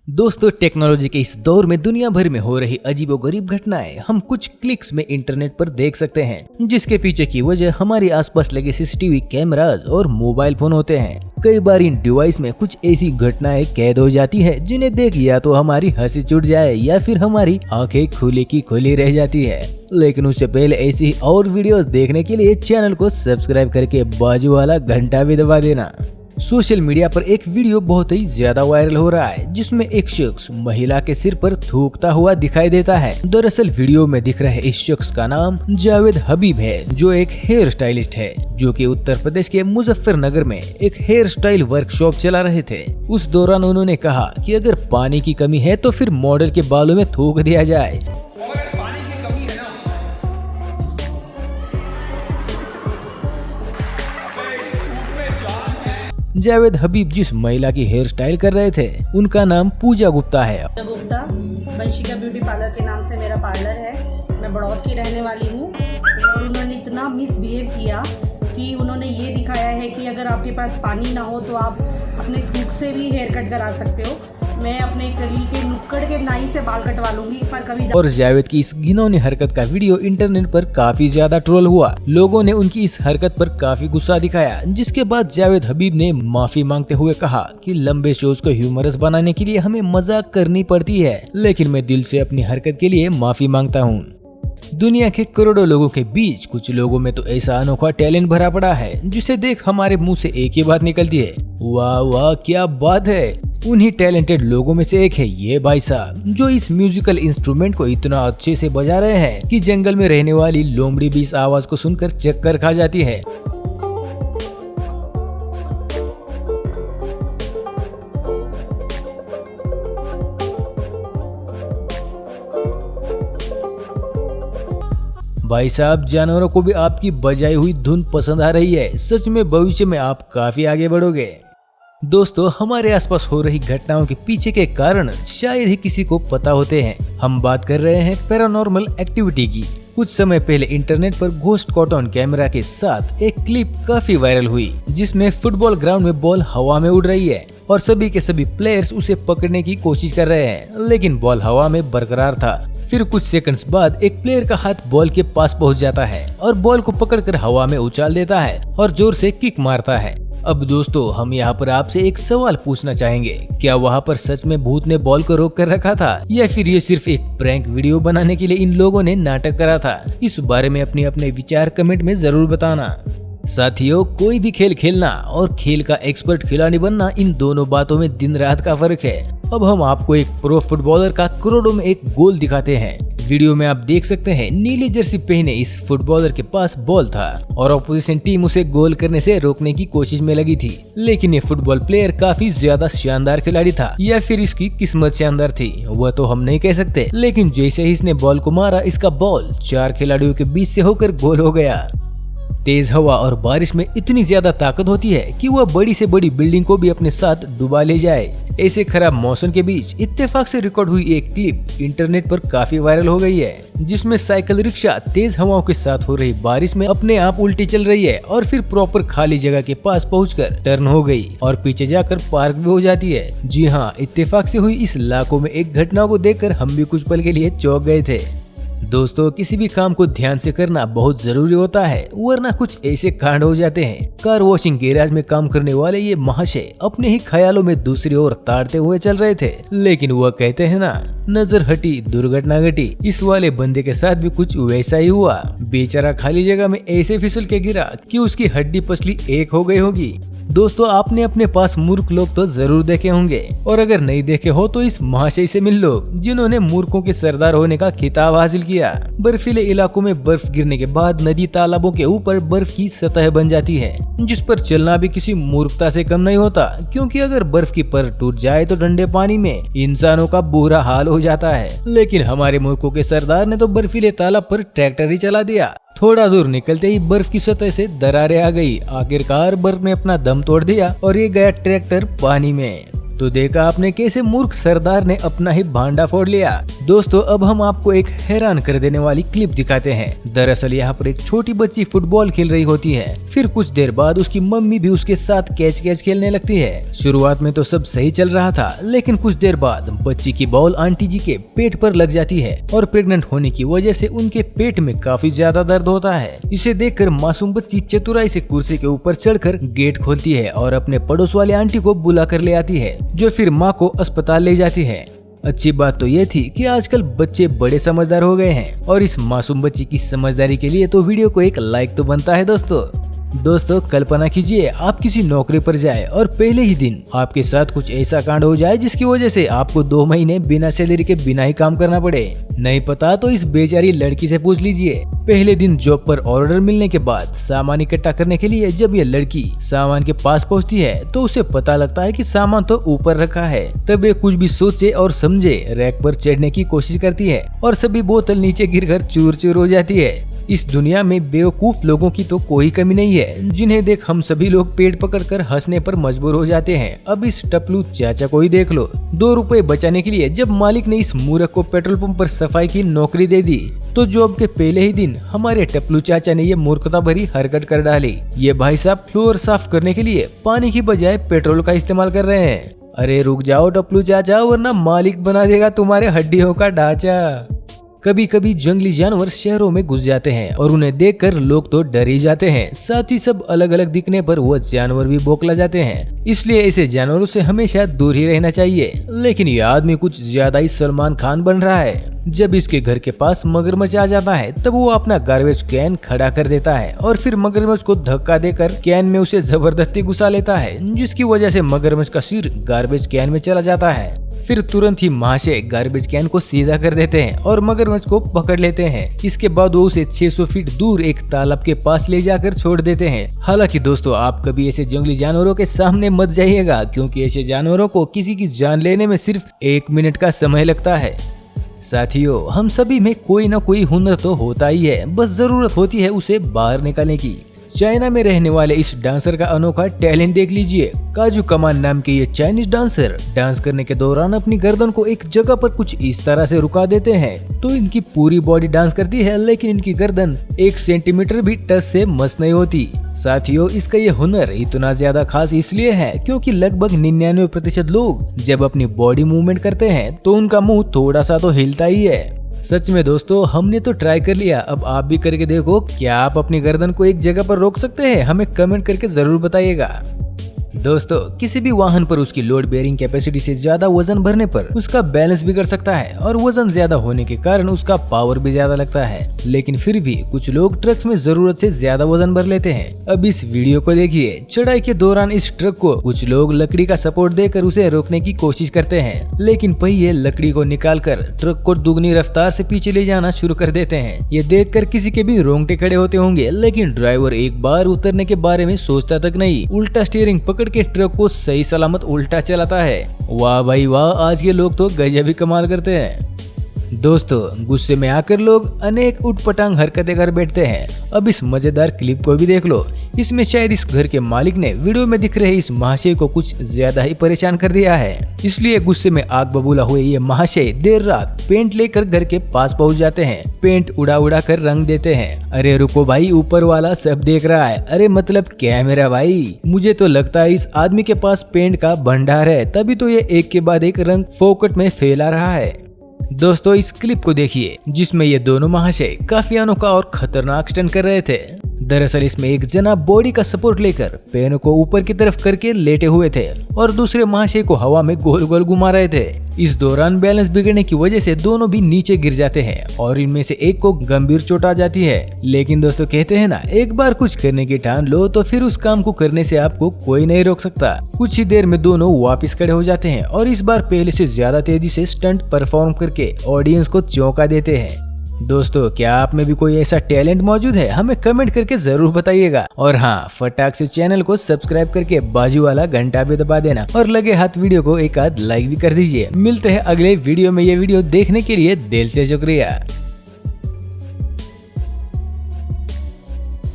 दोस्तों, टेक्नोलॉजी के इस दौर में दुनिया भर में हो रही अजीबोगरीब घटनाएं हम कुछ क्लिक्स में इंटरनेट पर देख सकते हैं, जिसके पीछे की वजह हमारे आसपास लगे सीसीटीवी कैमरास और मोबाइल फोन होते हैं। कई बार इन डिवाइस में कुछ ऐसी घटनाएं कैद हो जाती है जिन्हें देख या तो हमारी हंसी छूट जाए या फिर हमारी आंखें खुली की खुली रह जाती है। लेकिन उससे पहले ऐसी और वीडियोस देखने के लिए चैनल को सब्सक्राइब करके बाजू वाला घंटा भी दबा देना। सोशल मीडिया पर एक वीडियो बहुत ही ज्यादा वायरल हो रहा है, जिसमें एक शख्स महिला के सिर पर थूकता हुआ दिखाई देता है। दरअसल वीडियो में दिख रहे इस शख्स का नाम जावेद हबीब है, जो एक हेयर स्टाइलिस्ट है, जो कि उत्तर प्रदेश के मुजफ्फरनगर में एक हेयर स्टाइल वर्कशॉप चला रहे थे। उस दौरान उन्होंने कहा कि अगर पानी की कमी है तो फिर मॉडल के बालों में थूक दिया जाए। जावेद हबीब जिस महिला की हेयर स्टाइल कर रहे थे, उनका नाम पूजा गुप्ता है। गुप्ता वंशिका ब्यूटी पार्लर के नाम से मेरा पार्लर है। मैं बड़ौद की रहने वाली हूँ और उन्होंने इतना मिसबिहेव किया कि उन्होंने ये दिखाया है कि अगर आपके पास पानी ना हो तो आप अपने थूक से भी हेयर कट करा सकते हो। मैं अपने गली के नुक्कड़ के नाई से बाल कटवा लूंगी पर कभी। और जावेद की इस घिनौनी हरकत का वीडियो इंटरनेट पर काफी ज्यादा ट्रोल हुआ। लोगों ने उनकी इस हरकत पर काफी गुस्सा दिखाया, जिसके बाद जावेद हबीब ने माफी मांगते हुए कहा कि लंबे शोज को ह्यूमरस बनाने के लिए हमें मजाक करनी पड़ती है, लेकिन मैं दिल से अपनी हरकत के लिए माफी मांगता हूँ। दुनिया के करोड़ों लोगों के बीच कुछ लोगों में तो ऐसा अनोखा टैलेंट भरा पड़ा है, जिसे देख हमारे मुंह से एक ही बात निकलती है, वाह वाह क्या बात है। उन्हीं टैलेंटेड लोगों में से एक है ये भाई साहब, जो इस म्यूजिकल इंस्ट्रूमेंट को इतना अच्छे से बजा रहे हैं कि जंगल में रहने वाली लोमड़ी भी इस आवाज को सुनकर चक्कर खा जाती है। भाई साहब, जानवरों को भी आपकी बजाई हुई धुन पसंद आ रही है। सच में भविष्य में आप काफी आगे बढ़ोगे। दोस्तों, हमारे आसपास हो रही घटनाओं के पीछे के कारण शायद ही किसी को पता होते हैं। हम बात कर रहे हैं पैरानॉर्मल एक्टिविटी की। कुछ समय पहले इंटरनेट पर घोस्ट कॉटन कैमरा के साथ एक क्लिप काफी वायरल हुई, जिसमें फुटबॉल ग्राउंड में बॉल हवा में उड़ रही है और सभी के सभी प्लेयर्स उसे पकड़ने की कोशिश कर रहे हैं, लेकिन बॉल हवा में बरकरार था। फिर कुछ सेकंड्स बाद एक प्लेयर का हाथ बॉल के पास पहुंच जाता है और बॉल को पकड़कर हवा में उछाल देता है और जोर से किक मारता है। अब दोस्तों, हम यहाँ पर आपसे एक सवाल पूछना चाहेंगे, क्या वहाँ पर सच में भूत ने बॉल को रोक कर रखा था या फिर ये सिर्फ एक प्रैंक वीडियो बनाने के लिए इन लोगों ने नाटक करा था? इस बारे में अपने अपने विचार कमेंट में जरूर बताना। साथियों, कोई भी खेल खेलना और खेल का एक्सपर्ट खिलाड़ी बनना, इन दोनों बातों में दिन रात का फर्क है। अब हम आपको एक प्रो फुटबॉलर का करोड़ों में एक गोल दिखाते हैं। वीडियो में आप देख सकते हैं, नीली जर्सी पहने इस फुटबॉलर के पास बॉल था और ऑपोजिशन टीम उसे गोल करने से रोकने की कोशिश में लगी थी, लेकिन ये फुटबॉल प्लेयर काफी ज्यादा शानदार खिलाड़ी था या फिर इसकी किस्मत शानदार थी, वह तो हम नहीं कह सकते। लेकिन जैसे ही इसने बॉल को मारा, इसका बॉल 4 खिलाड़ियों के बीच से होकर गोल हो गया। तेज हवा और बारिश में इतनी ज्यादा ताकत होती है कि वह बड़ी से बड़ी बिल्डिंग को भी अपने साथ डुबा ले जाए। ऐसे खराब मौसम के बीच इत्तेफाक से रिकॉर्ड हुई एक क्लिप इंटरनेट पर काफी वायरल हो गई है, जिसमें साइकिल रिक्शा तेज हवाओं के साथ हो रही बारिश में अपने आप उल्टी चल रही है और फिर प्रॉपर खाली जगह के पास पहुंचकर टर्न हो गई और पीछे जाकर पार्क भी हो जाती है। जी हाँ, इत्तेफाक से हुई इस लाखों में एक घटना को देखकर हम भी कुछ पल के लिए चौंक गए थे। दोस्तों, किसी भी काम को ध्यान से करना बहुत जरूरी होता है, वरना कुछ ऐसे कांड हो जाते हैं। कार वॉशिंग गैराज में काम करने वाले ये महाशय अपने ही ख्यालों में दूसरी ओर ताड़ते हुए चल रहे थे, लेकिन वह कहते हैं ना, नजर हटी दुर्घटना घटी। इस वाले बंदे के साथ भी कुछ वैसा ही हुआ। बेचारा खाली जगह में ऐसे फिसल के गिरा कि उसकी हड्डी पसली एक हो गई होगी। दोस्तों, आपने अपने पास मूर्ख लोग तो जरूर देखे होंगे, और अगर नहीं देखे हो तो इस महाशय से मिल लो, जिन्होंने मूर्खों के सरदार होने का खिताब हासिल किया। बर्फीले इलाकों में बर्फ गिरने के बाद नदी तालाबों के ऊपर बर्फ की सतह बन जाती है, जिस पर चलना भी किसी मूर्खता से कम नहीं होता, क्योंकि अगर बर्फ की परत टूट जाए तो ठंडे पानी में इंसानों का बुरा हाल हो जाता है। लेकिन हमारे मूर्खों के सरदार ने तो बर्फीले तालाब पर ट्रैक्टर ही चला दिया। थोड़ा दूर निकलते ही बर्फ की सतह से दरारें आ गई। आखिरकार बर्फ ने अपना दम तोड़ दिया और ये गया ट्रैक्टर पानी में। तो देखा आपने कैसे मूर्ख सरदार ने अपना ही भांडा फोड़ लिया। दोस्तों अब हम आपको एक हैरान कर देने वाली क्लिप दिखाते हैं। दरअसल यहाँ पर एक छोटी बच्ची फुटबॉल खेल रही होती है। फिर कुछ देर बाद उसकी मम्मी भी उसके साथ कैच खेलने लगती है। शुरुआत में तो सब सही चल रहा था, लेकिन कुछ देर बाद बच्ची की बॉल आंटी जी के पेट पर लग जाती है और प्रेग्नेंट होने की वजह से उनके पेट में काफी ज्यादा दर्द होता है। इसे देखकर मासूम बच्ची चतुराई से कुर्सी के ऊपर चढ़कर गेट खोलती है और अपने पड़ोस वाले आंटी को बुला कर ले आती है, जो फिर माँ को अस्पताल ले जाती है। अच्छी बात तो ये थी कि आजकल बच्चे बड़े समझदार हो गए हैं और इस मासूम बच्ची की समझदारी के लिए तो वीडियो को एक लाइक तो बनता है। दोस्तों कल्पना कीजिए आप किसी नौकरी पर जाए और पहले ही दिन आपके साथ कुछ ऐसा कांड हो जाए जिसकी वजह से आपको 2 महीने बिना सैलरी के बिना ही काम करना पड़े। नहीं पता तो इस बेचारी लड़की से पूछ लीजिए। पहले दिन जॉब पर ऑर्डर मिलने के बाद सामान इकट्ठा करने के लिए जब ये लड़की सामान के पास पहुंचती है तो उसे पता लगता है कि सामान तो ऊपर रखा है। तब ये कुछ भी सोचे और समझे रैक पर चढ़ने की कोशिश करती है और सभी बोतल नीचे गिरकर चूर चूर हो जाती है। इस दुनिया में बेवकूफ लोगों की तो कोई कमी नहीं है, जिन्हें देख हम सभी लोग पेट पकड़कर हंसने पर मजबूर हो जाते हैं। अब इस टपलू चाचा को ही देख लो। 2 रुपए बचाने के लिए जब मालिक ने इस मूर्ख को पेट्रोल पंप पर सफाई की नौकरी दे दी तो जॉब के पहले ही दिन हमारे टपलू चाचा ने ये मूर्खता भरी हरकत कर डाली। ये भाई साहब फ्लोर साफ करने के लिए पानी की बजाय पेट्रोल का इस्तेमाल कर रहे हैं। अरे रुक जाओ टपलू चाचा, वरना मालिक बना देगा तुम्हारे हड्डियों का ढांचा। कभी कभी जंगली जानवर शहरों में घुस जाते हैं और उन्हें देखकर लोग तो डर ही जाते हैं। साथ ही सब अलग अलग दिखने पर वो जानवर भी बौखला जाते हैं। इसलिए ऐसे जानवरों से हमेशा दूर ही रहना चाहिए। लेकिन ये आदमी कुछ ज्यादा ही सलमान खान बन रहा है। जब इसके घर के पास मगरमच्छ आ जाता है तब वो अपना गार्बेज कैन खड़ा कर देता है और फिर मगरमच्छ को धक्का देकर कैन में उसे जबरदस्ती घुसा लेता है, जिसकी वजह से मगरमच्छ का सिर गार्बेज कैन में चला जाता है। फिर तुरंत ही महाशय गार्बेज कैन को सीधा कर देते हैं और मगरमच्छ को पकड़ लेते हैं। इसके बाद वो उसे 600 फीट दूर एक तालाब के पास ले जाकर छोड़ देते हैं। हालांकि दोस्तों आप कभी ऐसे जंगली जानवरों के सामने मत जाइएगा, क्योंकि ऐसे जानवरों को किसी की जान लेने में सिर्फ 1 मिनट का समय लगता है। साथियों हम सभी में कोई ना कोई हुनर तो होता ही है, बस जरूरत होती है उसे बाहर निकालने की। चाइना में रहने वाले इस डांसर का अनोखा टैलेंट देख लीजिए। काजू कमान नाम के ये चाइनीज डांसर डांस करने के दौरान अपनी गर्दन को एक जगह पर कुछ इस तरह से रुका देते हैं तो इनकी पूरी बॉडी डांस करती है, लेकिन इनकी गर्दन 1 सेंटीमीटर भी टच से मस नहीं होती। साथियों इसका ये हुनर इतना ज्यादा खास इसलिए है क्योंकि लगभग 99% लोग जब अपनी बॉडी मूवमेंट करते हैं तो उनका मुंह थोड़ा सा तो हिलता ही है। सच में दोस्तों हमने तो ट्राई कर लिया, अब आप भी करके देखो। क्या आप अपनी गर्दन को एक जगह पर रोक सकते हैं? हमें कमेंट करके जरूर बताइएगा। दोस्तों किसी भी वाहन पर उसकी लोड बेयरिंग कैपेसिटी से ज्यादा वजन भरने पर उसका बैलेंस बिगड़ सकता है और वजन ज्यादा होने के कारण उसका पावर भी ज्यादा लगता है। लेकिन फिर भी कुछ लोग ट्रक्स में जरूरत से ज्यादा वजन भर लेते हैं। अब इस वीडियो को देखिए। चढ़ाई के दौरान इस ट्रक को कुछ लोग लकड़ी का सपोर्ट देकर उसे रोकने की कोशिश करते हैं, लेकिन पहिए लकड़ी को निकालकर ट्रक को दुगनी रफ्तार से पीछे ले जाना शुरू कर देते हैं। ये देखकर किसी के भी रोंगटे खड़े होते होंगे, लेकिन ड्राइवर एक बार उतरने के बारे में सोचता तक नहीं, उल्टा स्टीयरिंग पकड़ के ट्रक को सही सलामत उल्टा चलाता है। वाह भाई वाह, आज के लोग तो गजब ही कमाल करते हैं। दोस्तों गुस्से में आकर लोग अनेक उटपटांग हरकतें कर बैठते हैं। अब इस मजेदार क्लिप को भी देख लो। इसमें शायद इस घर के मालिक ने वीडियो में दिख रहे इस महाशय को कुछ ज्यादा ही परेशान कर दिया है, इसलिए गुस्से में आग बबूला हुए ये महाशय देर रात पेंट लेकर घर के पास पहुंच जाते हैं। पेंट उड़ा उड़ा कर रंग देते हैं। अरे रुको भाई, ऊपर वाला सब देख रहा है। अरे मतलब क्या है मेरा भाई, मुझे तो लगता है इस आदमी के पास पेंट का भंडार है, तभी तो ये एक के बाद एक रंग फोकट में फैला रहा है। दोस्तों इस क्लिप को देखिए जिसमें ये दोनों महाशय काफी अनोखा और खतरनाक स्टंट कर रहे थे। दरअसल इसमें एक जना बॉडी का सपोर्ट लेकर पैरों को ऊपर की तरफ करके लेटे हुए थे और दूसरे महाशय को हवा में गोल गोल घुमा रहे थे। इस दौरान बैलेंस बिगड़ने की वजह से दोनों भी नीचे गिर जाते हैं और इनमें से एक को गंभीर चोट आ जाती है। लेकिन दोस्तों कहते हैं ना, एक बार कुछ करने की ठान लो तो फिर उस काम को करने से आपको कोई नहीं रोक सकता। कुछ ही देर में दोनों वापस खड़े हो जाते हैं और इस बार पहले से ज्यादा तेजी से स्टंट परफॉर्म करके ऑडियंस को चौंका देते हैं। दोस्तों क्या आप में भी कोई ऐसा टैलेंट मौजूद है? हमें कमेंट करके जरूर बताइएगा। और हाँ, फटाक से चैनल को सब्सक्राइब करके बाजू वाला घंटा भी दबा देना और लगे हाथ वीडियो को एक आध लाइक भी कर दीजिए। मिलते हैं अगले वीडियो में। ये वीडियो देखने के लिए दिल से शुक्रिया।